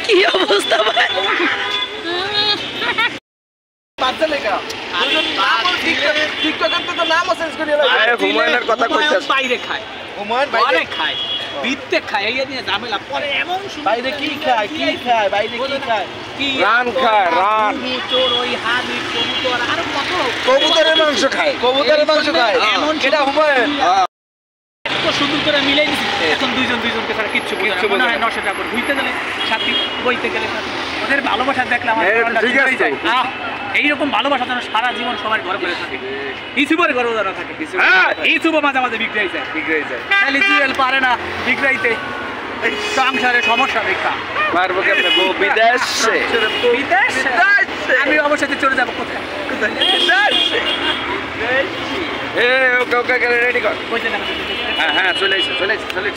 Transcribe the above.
কি অবস্থা ভাই হুমায়ুনের কথা কইতেছ বাইরে খায় হুমায়ুন বাইরে খায় বিতে খায় এই নিয়ে ঝামেলা পরে এমন বাইরে কি খায় বাইরে কি খায় কি রান খায় রান চোর ওই হানি কবুতর আর কত কবুতরের মাংস খায় এমন এটা হুমায়ুন এত সুন্দর করে মিলাই দিছি এখন দুইজনকে ছাড়া কিচ্ছু মনে হয় নশো টাকা বুঝতে গেলে সাথী বইতে গেলে সাথী ওদের ভালোবাসা দেখলে আমার এইরকম ভালোবাসা যেন সারা জীবন সবার ঘরে ঘরে থাকে ইসুবের ঘরে যেন থাকে ইসুবও মাঝে মাঝে বিগড়াই যায় তাহলে জুয়েল পারে না বিগড়াইতে সংসারে সমস্যা দেখা পারবো কেমনে বিদেশে আমি অবশ্যই চলে যাবো কোথায় ওকে রেডি কর হ্যাঁ চলে এসে